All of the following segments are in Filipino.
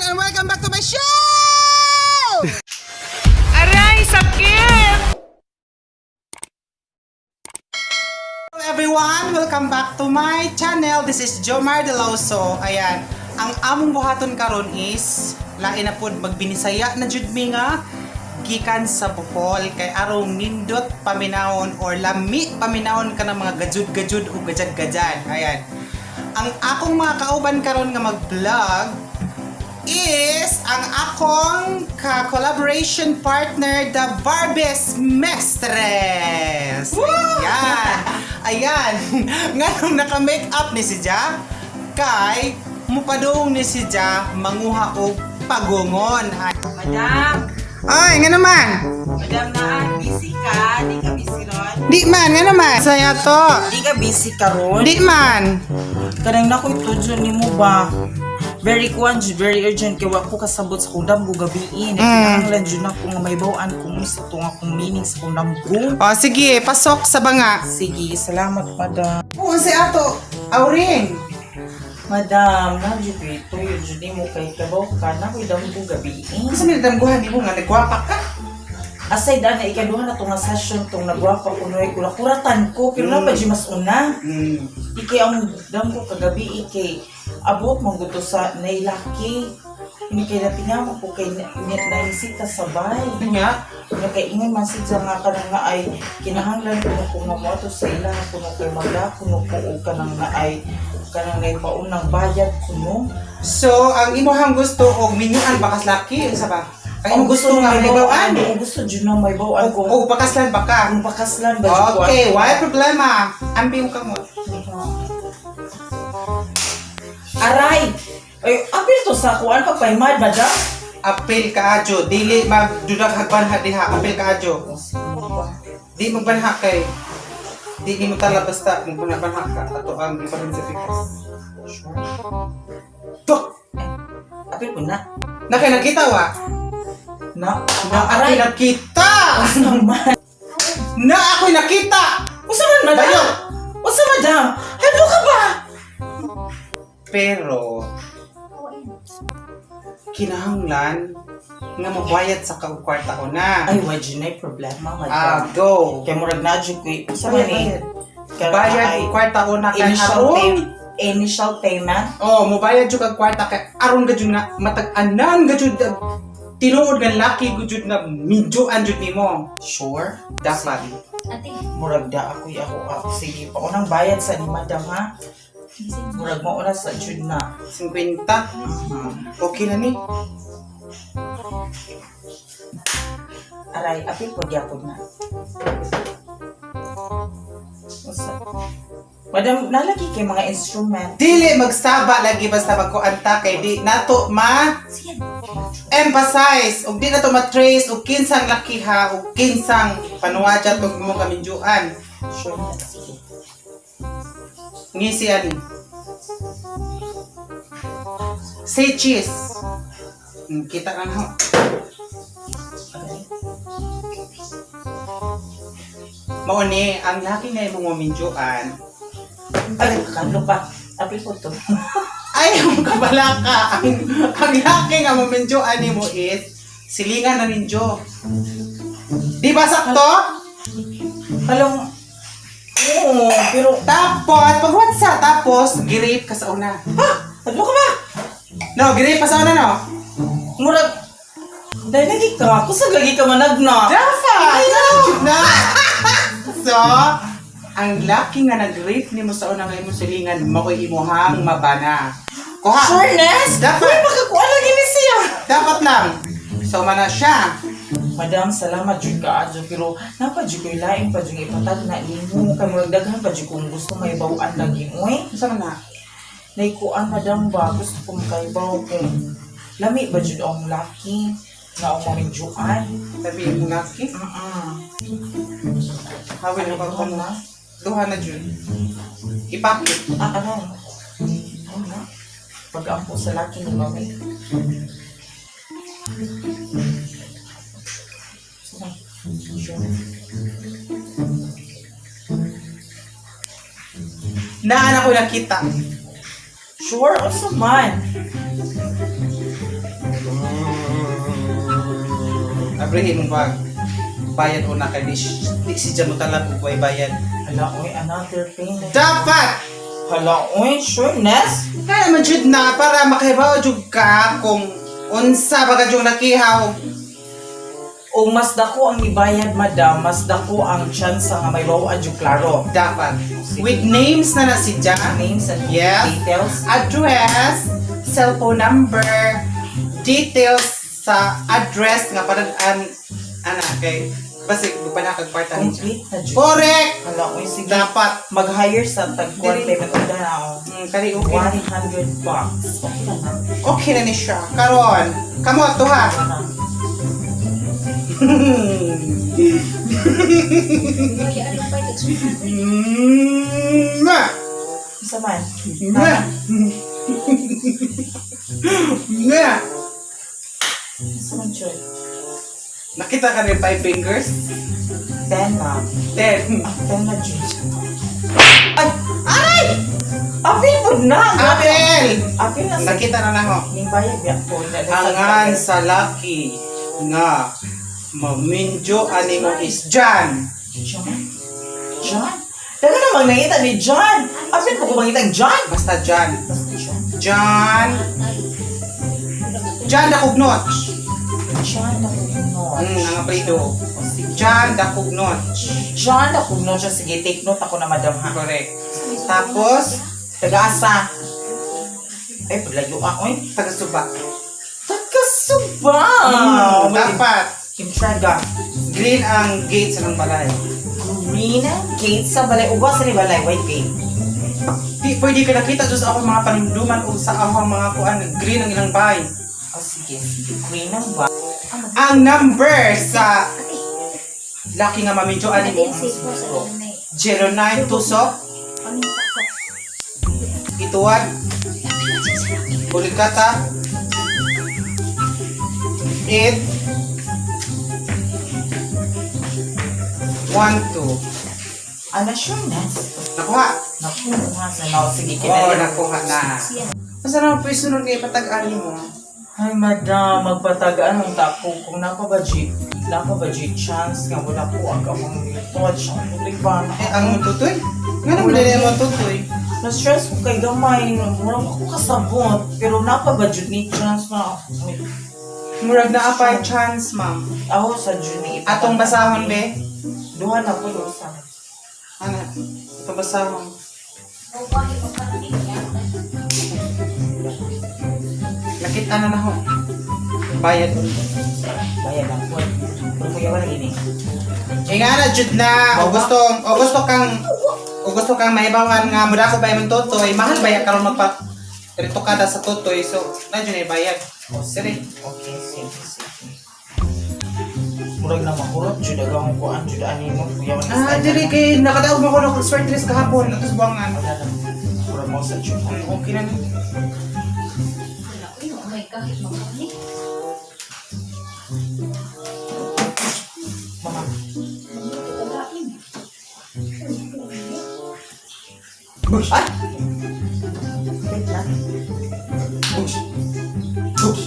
everyone and welcome back to my show! Aray, sakit! Hello everyone, welcome back to my channel. This is Jomar Deloso. Ayan, ang among buhaton karon is lain na pod magbinisaya na jud mi nga gikan sa Bohol kay arong nindot paminahon or lami paminahon ka ng mga gajud-gajud o gajad-gajad. Ayan. Ang akong mga kauban karon nga mag-vlog is ang akong ka-collaboration partner, the Barbies Mestres. Ayan. Ayan. Nganong naka-makeup ni si Ja kay mupadong ni si Ja manguha og pagungon. Madam, Ay, nga naman. madam na, busy ka? Di ka busy ron? Di man, nga naman. Saya to. Di ka busy ka ron? Di man. Kanang na ko ito dyan ni mo ba? Very very urgent kaya wako kasabot sa kong damgo gabiin. Kinahanglan dyan ako nga may bawaan kung sa itong akong meaning sa kong damgo. O, sige, pasok sa banga. Sige, salamat madam. Oo, si Ato. Auring. Madam, nandiyo ko ito. Yun dyan mo kay kabaw ka na ko'y damgo gabiin. Kasi may damguhan mo nga, nagwapa ka. Aside na ikaduha na itong session itong nagwapa ko na kuratan ko. Pero na pa dyan mas una. Iki ang damgo kagabi iki abot mangguto sa nailaki. Hindi kay natingaw ko kay naisita sa bay. Nga? Nakaingon man siya nga kanang nga ay kinahanglan ko na kung mamoto sa ila kuno kay magda kuno ko o kanang nga ay paunang bayad kuno. So, ang imuhang gusto og minyuan bakas laki, isa ba? Ang gusto nga may bawaan. Ang gusto dyan na may bawaan ko. O pakaslan ba ka? Ang pakaslan ba? Okay, why problema? Ambi yung kamot. Aray! Ay, apil to sa kuan pagpaymad ba da? Apil ka adyo, dili magdudag hagbanha diha, apil ka adyo. Di magbanha kay di mo tala basta magbanha ka ato ang iparin sa pikas. Tok! Apil ko na. Na kay nakita wa? Na Ako'y nakita! naman. Na ako'y nakita! Usa man madam? Bayo! Usa madam? Hello ka ba? Pero kinahanglan nga mabayad sa kwarta ko na. Ay, why dyan ay problema madam? Go! Kaya murag na dyan ko usa man eh. Bayad ko kwarta ko na kay Initial payment? Oh, mobayad jud kag kwarta kay aron gajud nga matag-anan gajud tinuod nga laki gajud nga midyoan jud nimo. Sure? Dapat. Murag da ako sige pa unang bayad sa ni madam ha. Murag mo oras sa jud na. 50. Okay na ni. Aray, apil po gyapon na. Usa. Madam, nalagi kay mga instrument. Dili magsaba lagi basta magkuanta kay di nato emphasize ug di nato ma-trace ug kinsang laki ha ug kinsang panuwadya tug mo kamidyoan. Sure na, sige. Ngisi ani. Say cheese. Kita na ho. Mao ni ang laki nga imong mamidyoan. Ay, kano pa? Apil po to. Ay, ang kabala ka. Ang laki nga mamidyoan nimo is silingan na ninyo. Di ba sakto? Kalong, oo, pero, Tapos, pag WhatsApp, tapos, girate ka sa una. ha? Ano ka ba? No, girate pa sa una, no? Murag, dahil lagi ka, kusag lagi ka managna. Dapat! Na! So, ang laki nga nag-rate ni mo sa una nga imong silingan, makoy imuhang mabana. Kuha! Sureness? Dapat. Uy, makakuha lagi ni siya. Dapat lang! So, mana siya. Madam, salamat jud ka adyo pero napadyo ko ilain pa jud ipatag na imo kay murag daghan pa jud kung gusto may bawaan lagi oy. Saan na? Naikuan madam ba gusto ko makaibaw kung lami ba jud ang laki na ang mamidyoan. Sabi mo laki? Hawin mo ka na. Duha na dyan. Ipapit. Ano? Ano? Pag-ampo sa laki ni mami. Naan ako nakita. Sure, also man. abrihin mo bag. Bayad una kay di si Jamo talab ug way bayad. Hala, oy, another payment. Dapat Hala, oy, sure, Nes? kaya man jud na para makahibaw jud ka kung unsa baga jud nakihaw. O mas dako ang ibayad, madam, mas dako ang chance nga may bawaan yung klaro. Dapat with names na si Jan, Names and yes, details. address, cellphone number, details sa address nga padadaan ana kay basi panakag parta ni Complete na dyan. correct. Hala, oy, sige. Dapat Mag-hire sa tag-1 payment order na ako. kali okay na. $100. Okay lang na. Okay na ni siya. Karon, kamo tuha. Mwah! Isa man. Mwah! Mwah! Isa man, Choy. Nakita ka rin 5 fingers? 10 na. 10. 10 na, Choy. Ay! Ay! Apil mo na! Apel! Apil na sa... Nakita na lang ho. Yung bayad niya po. Angan sa laki nga mamindyo animo is Jan. John? John? Daga namang nakita ni John. Apil mo ko makita ang John? Basta Jan. Basta John. Jan. Jan Dakugnot. John na kung Ang apelido. Jan Dakugnot. John na kung siya. Sige, take note ako na, madam, ha? Correct. Tapos, Taga-asa. Ay, paglayo ako, eh. taga-suba. Taga-suba! Dapat Intraga. green ang gate sa ng balay. Green ang gate sa balay. Uwa sa ni balay. White gate. Di pwede ka nakita doon sa ako mga panunduman o sa ako mga kuan green ang ilang bahay. O, sige. Green ang ba? Ang number sa laki nga mamindyo animo 09 tusok ituan bulikata 8 1 2 Ano sure, Nes? nakuha. Naku, ha? Sa now, sige. Oo, nakuha na. Masa naman po yung sunod nga ipatag-ani mo? Ay, madam, magpatagaan ang tako kung napabudget chance nga wala po ang kamang touch ang tulipan. Ang tutoy? Nga naman din yung tutoy. Na-stress ko kay gamay, murang ako kasabot, pero napabudget ni chance na Murag na apay chance, ma'am. ako sa Juni. Atong basahon, be? Duha na po doon sa Ano? Itong basahon. Nakita na ho. Bayad. bayan ng po. Pero kuya wala ini. Eh nga na, Jud na. O gusto kang maibawan nga mula ko ba yung tutoy. Mahal ba yan karon magpa rito kada sa tutoy. So, na dyan ay bayad. O, siri. Okay, sige. Murag na makurot, Jud agang kuan, Jud ani mo, kuya wala Ah, diri kay nakadaog mo ko ng swerte dress kahapon. Atos buwangan. Wala na. Murag mo sa Jud. Okay na. Mama, Bush. ay! Wait lang. Bush. Bush.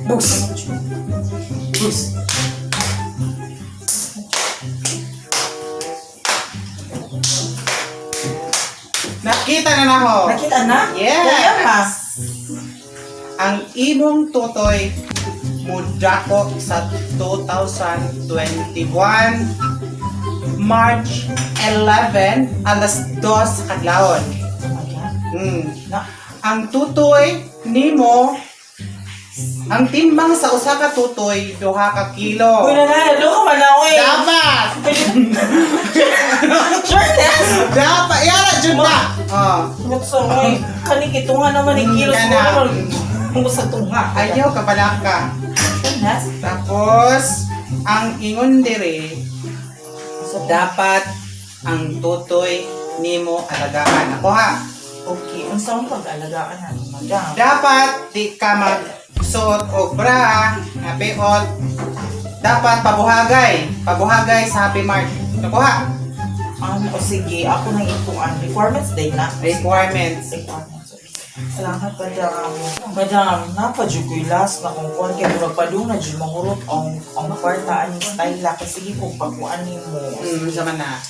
Bush. Bush. Nakita na ho. Nakita na? Yes. Kaya ka? Ang imong tutoy mudako sa 2021 March 11 alas 2 kadlawon. Na, Ang tutoy nimo ang timbang sa usa ka tutoy 2 ka kilo. uy na, loko man na, uy! Dapat. Sure, Nes? Dapat yara jud na. Oh. Nutso, uy. Kanikitunga naman ni kilos ko Kana. naman. Kung sa tunga. Ayaw ka balaka. Sure, Nes? Tapos ang ingon dire dapat ang tutoy nimo alagaan. Ako ha. Okay, ang saan pag-alagaan na, madam? Dapat di ka magsuot og bra, nga beot. Dapat pabuhagay sa Happy Mart. Ako ha. O sige, ako nang ituan. Requirements day na. Requirements. Requirements, okay. Salamat, madam. Madam, napadyo ko ilas na kung kuhan kay murag pa doon na dyan mahurot ang kwartaan yung style la. Kasi sige kung pagkuhan ni mo. Sama na.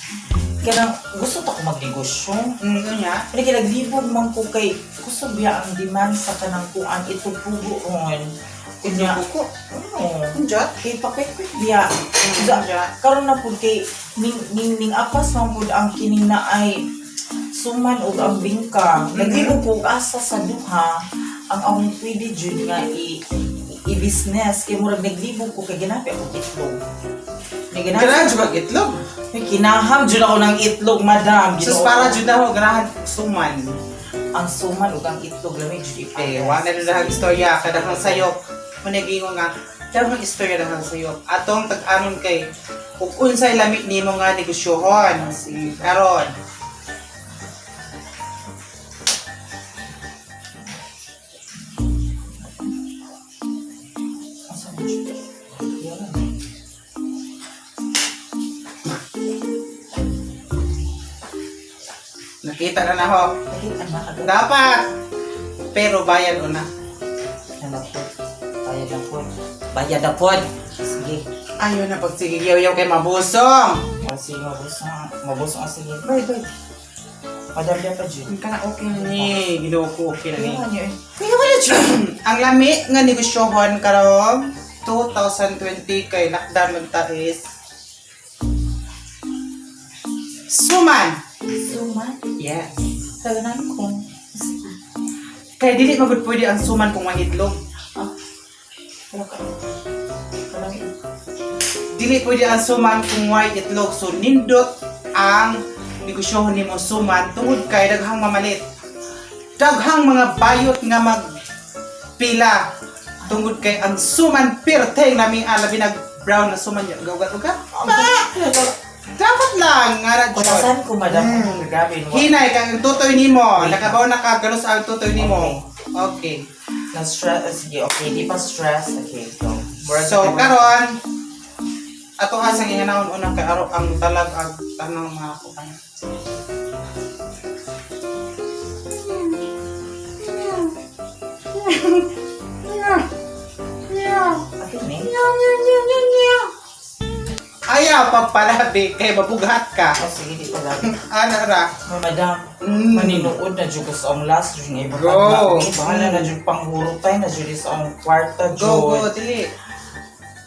Kaya gusto ta ko magnegosyo. Yun nga. Pero kaya naglibog man ko kay gusto biya ang demand sa kanang kuan ito pugo ron. Kunya Buko. ano? Diyan. Kay pakwek-kwek biya. Karon na pud kay ning apas man pud ang kining na ay suman ug ang bingka. Naglibog ko asa sa duha ang akong pwede jud nga i-business kay murag naglibog ko kay ginapi ako itlog. Ganahan juga itlog. May kinaham jud ako ng itlog, madam. Sus Ginoo. para jud ako ganahan suman. Ang suman ug ang itlog lamig jud Eh, ipares. wa na dahang istorya kada kang sayop. Managing nga daghang istorya dahang sayop. Atong tag-anon kay ug unsay lamit nimo nga negosyohon. Sige, karon. Asa man jud? Yan. Nakita na ho. Nakita na agad. Dapat. Pero bayad una. Ano po? Bayad na po. Bayad na po. Sige. Ayaw na pagsigiyaw-yaw kay mabusong. O sige, mabusong. Sige. Bye. Madam dia pa jud. Ka na okay na ni. Ginoo ko okay na ni. Kaya niyo eh. Kaya wala jud. Ang lami nga negosyohon karon 2020 kay lockdown magtais. Suman. Suman. Yes. Taganan ko. Sige. Kaya dili magud pwede ang suman kung mangitlog. Wala ka. Wala ka. Dili pwede ang suman kung white itlog. So nindot ang negosyohon nimo suman tungod kay daghang mamalit. Daghang mga bayot nga magpila tungod kay ang suman perteng nami alabi nag brown na suman gawgat-ugat. Dapat lang nga ra jud. Kutasan ko, madam. Anong gagawin? Hinay kang tutoy nimo, nakabaw na kagalos ang tutoy nimo. Okay. Na-stress. Sige, okay. Di pa stress. Okay, so. So karon ato asang inganawon una kay aro ang talag ag tanang mga kuan. Bakit ni? Ayaw pagpalabi kay mabugat ka. Oh, sige, di pala. Ana ra. Madam, maninuod na dyan ko sa ang last dyan nga ibutang Go. na. Bahala na dyan panghurutay na dyan sa ang kwarta Go dyan. dili.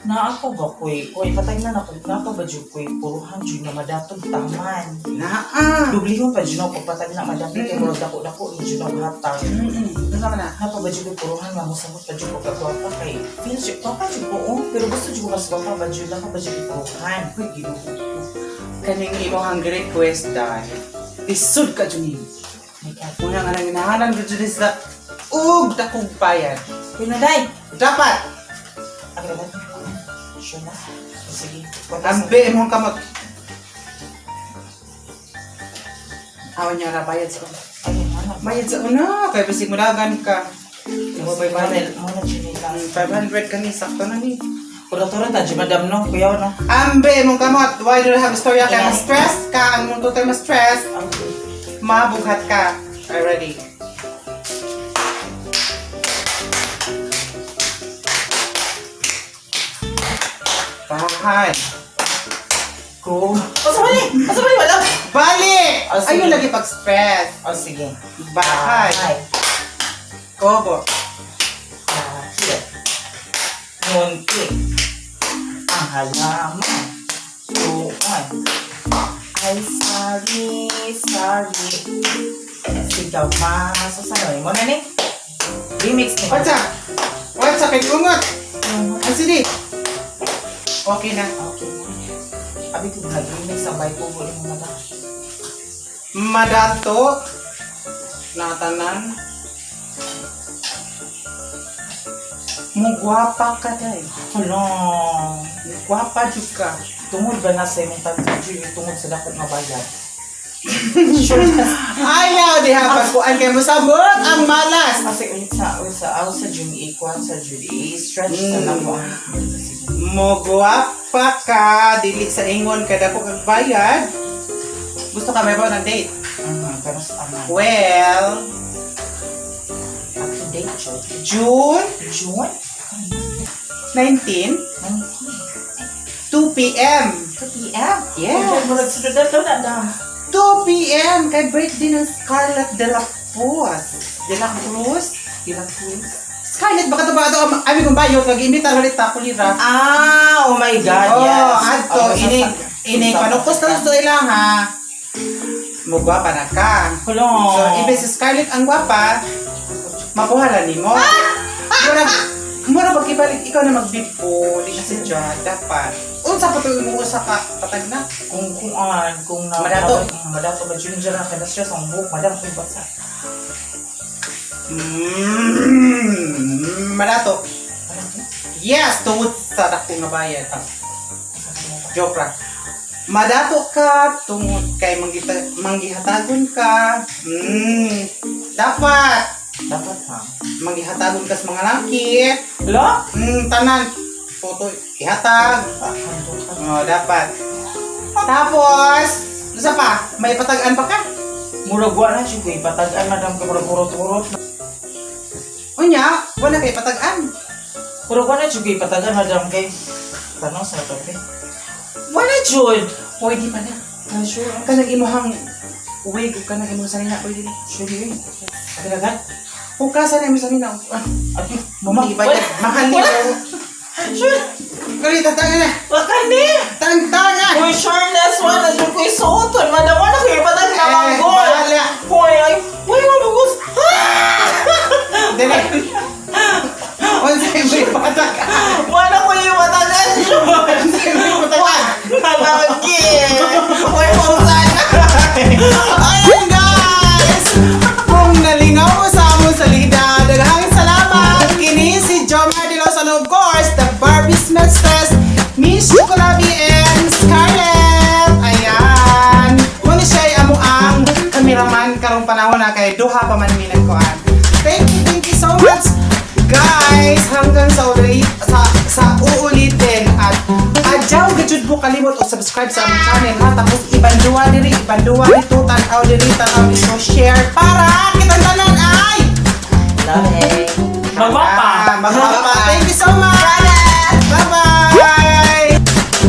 Naapa ba ko'y? Ko'y, patay na ako. Naapa ba dyan ko'y? Puruhan dyan nga madatog taman. Naa. Dublihon pa dyan ako. Patay na madami kay murag dako-dako dyan ang hatang. Ano na? Napa ba dyan ko'y puruhan nga musamot pa dyan ko kagwapa kay. Feel dyan ko pa dyan ko. Oh, pero gusto dyan ko mas gwapa ba dyan. Napa ba dyan ko'y puruhan? Uy, Ginoo ko. Kaning imong request dahil isud ka dyan. Una nga nang hinahanan ko dyan sa dakong bayan. Pinaday! Dapat. Ang labat. Sure na. Sige. Ambe imong kamot. Awan niya ra bayad sa una. Ayun, ano? Bayad sa una. Kaya basig mulagan ka. Mo Muna 500. dyan nila. 500 ka ni. Sakto na ni. Kura-tura ta, dyan madam no? Kuya no? Ambe imong kamot. Why do you have a story ka? Ma-stress ka. Ang mong tutoy ma-stress. Okay. Mabughat ka. Already. Bahan. Go. Asa ba ni? Asa ba ni madam? Balik! Oh, sige. Ayun lagi pag-stress. Oh, sige. Bahay. Ay. Kobo. Bakit? Munti. Ang halaman. Tuwan. Ay, sorry. Sigaw masasanoy mo na ni? Remix ni What's up? What's up? Kungot. Ang sini. Okay na. Okay na. Abi ko nag-remix ang bay po mo yung mga Madato. Natanan. Mugwapa ka day. Hala. Gwapa juga. Tungod ba na sa imong tatadyo yung tungod sa dapat nga bayad? Sure na. Ayaw di hapag kuan kay musabot ang malas. Kasi ulit sa Jun ikuan sa Jun i-stretch sa namo. Mugwapa ka dili sa ingon kada ko kag bayad. Gusto ka may ba ng date? Pero sa ama. Well, June June? 19, 2 p.m. 2 p.m.? Yes. Murag sunod na to na na. 2 p.m. kay birthday ng Scarlett de la Cruz. De la Cruz? Scarlett, baka ito ba ito? Ami kong bayo, nag-imbita ulit ako lira. Ah, oh my God, yes. Adto, ini panukos na gusto ilang ha. Mugwapa na ka. Kulong. So, ibig si Scarlett ang gwapa, mapuhala ni mo. Mura pagkibalik, ikaw na magbipo, di kasi dyan, dapat. Unsa pa ito mo sa patag na? Kung na madato ba ginger na kaya stress ang buhok, madam kung basa. Madato. Yes, tungod sa dako nga bayad. Joke lang. Madato ka, tungod kay manggihatagon ka. Dapat. Dapat ha. Manggihatagon ka sa mga laki. Lo? Tanan. Photo, ihatag. Dapat. Tapos, isa pa, may patagaan pa ka? Murag wa na siya ko ipatagaan, madam ka murag urot-urot. Unya, wala kay patagaan. Murag wa na siya ko ipatagaan, madam kay tanong sa tabi. Wala jud. Pwede pa na. Sure. Kanang imuhang wig, kanang imuhang sanina, pwede na. Sure yun. Kailangan? Hukasan na yung sanina. Ati, Mama, iba yan. Mahal niyo. Sure. Kali, tatangan na. Wakani. Tantangan! Uy, sharpness, wala dyan ko isuoton. Madam, wala kayo ipatagaan na mga goal. bahala. Uy, ay, wala lugos. Dili. Unsay may patagaan. Wala ko yung matagal. Unsay may patagaan. Malaki. Uy, pumsan. Ayun guys! Kung nalingaw mo sa among salida, daghang salamat! Kini si Jomar de Los, and of course, the Barbie's Mistress, Miss Chocolabi and Scarlett! Ayan! Kung siya amo ang kameraman karong panahon na kay duha pa man mi nagkuan. Thank you so much guys! Hanggang sa uulitin at adyaw gajud mo kalimot o subscribe sa aming channel ha. Tapos ibanduwa diri, ibanduwa dito, tanaw diri, tanaw dito, share pa